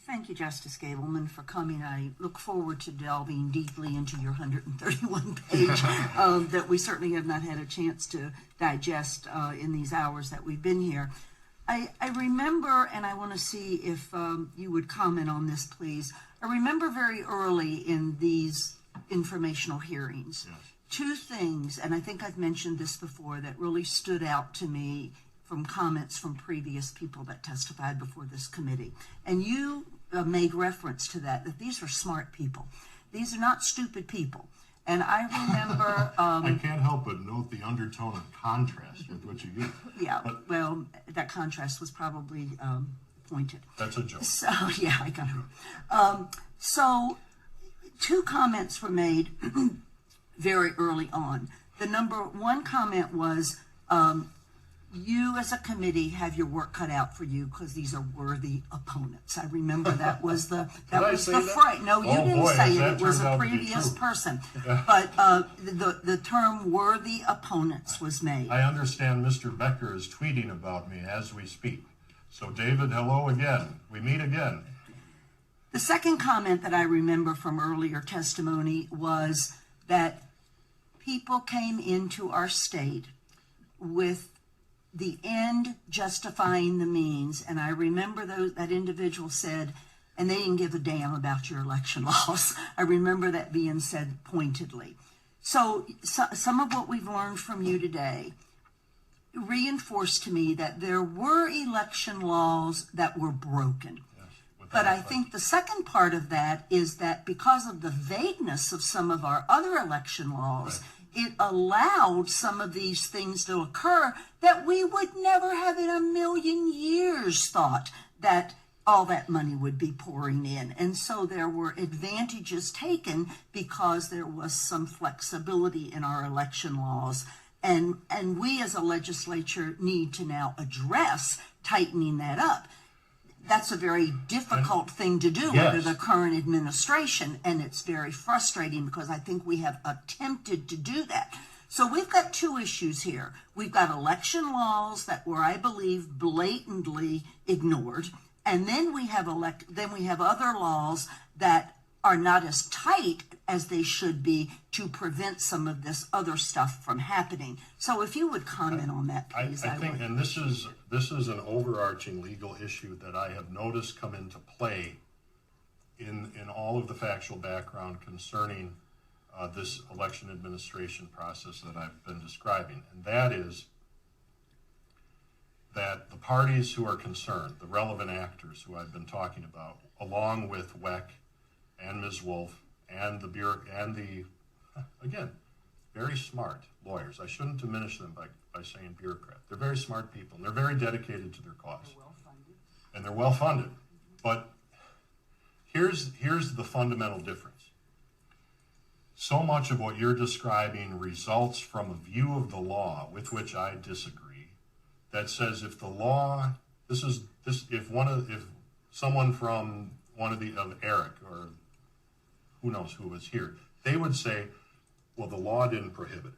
Thank you, Justice Gableman, for coming. I look forward to delving deeply into your 131-page that we certainly have not had a chance to digest in these hours that we've been here. I remember, and I want to see if you would comment on this, please. I remember very early in these informational hearings, yes, two things, and I think I've mentioned this before, that really stood out to me from comments from previous people that testified before this committee. And you made reference to that these are smart people. These are not stupid people. And I remember... I can't help but note the undertone of contrast with what you use. Yeah, well, that contrast was probably pointed. That's a joke. So, yeah, I got it. So, two comments were made very early on. The number one comment was, you as a committee have your work cut out for you because these are worthy opponents. I remember that was the phrase. No, you didn't say it. It was a previous person. But the term worthy opponents was made. I understand Mr. Becker is tweeting about me as we speak. So David, hello again. We meet again. The second comment that I remember from earlier testimony was that people came into our state with the end justifying the means, and I remember that individual said, and they didn't give a damn about your election laws. I remember that being said pointedly. So some of what we've learned from you today reinforced to me that there were election laws that were broken. Yes, but I think the second part of that is that because of the vagueness of some of our other election laws, right, it allowed some of these things to occur that we would never have in a million years thought that all that money would be pouring in. And so there were advantages taken because there was some flexibility in our election laws. And we as a legislature need to now address tightening that up. That's a very difficult thing to do under the current administration, and it's very frustrating because I think we have attempted to do that. So we've got two issues here. We've got election laws that were, I believe, blatantly ignored, and then we have other laws that are not as tight as they should be to prevent some of this other stuff from happening. So if you would comment on that, please. I think, and this is an overarching legal issue that I have noticed come into play in all of the factual background concerning this election administration process that I've been describing, and that is that the parties who are concerned, the relevant actors who I've been talking about, along with WEC and Ms. Wolf and the again, very smart lawyers. I shouldn't diminish them by saying bureaucrat. They're very smart people, and they're very dedicated to their cause. They're well-funded. And they're well-funded. But here's the fundamental difference. So much of what you're describing results from a view of the law with which I disagree, that says if the law, if someone from of Eric or who knows who was here, they would say, well, the law didn't prohibit it.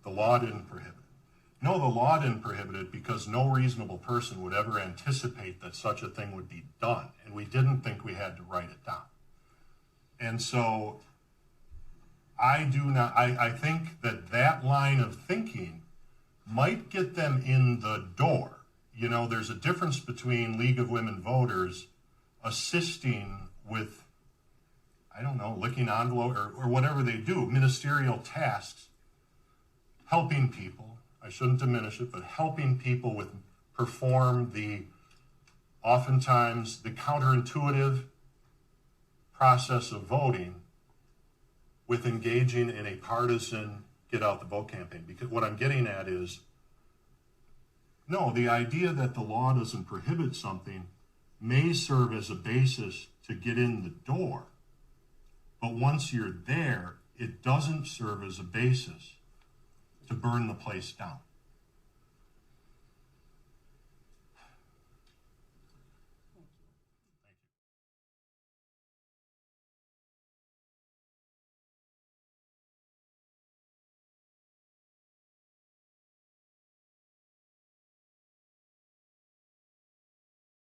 The law didn't prohibit it. No, the law didn't prohibit it because no reasonable person would ever anticipate that such a thing would be done, and we didn't think we had to write it down. And so I think that line of thinking might get them in the door. You know, there's a difference between League of Women Voters assisting with, I don't know, licking envelope or whatever they do, ministerial tasks, helping people. I shouldn't diminish it, but helping people perform oftentimes the counterintuitive process of voting with engaging in a partisan get out the vote campaign. Because what I'm getting at is, no, the idea that the law doesn't prohibit something may serve as a basis to get in the door. But once you're there, it doesn't serve as a basis to burn the place down.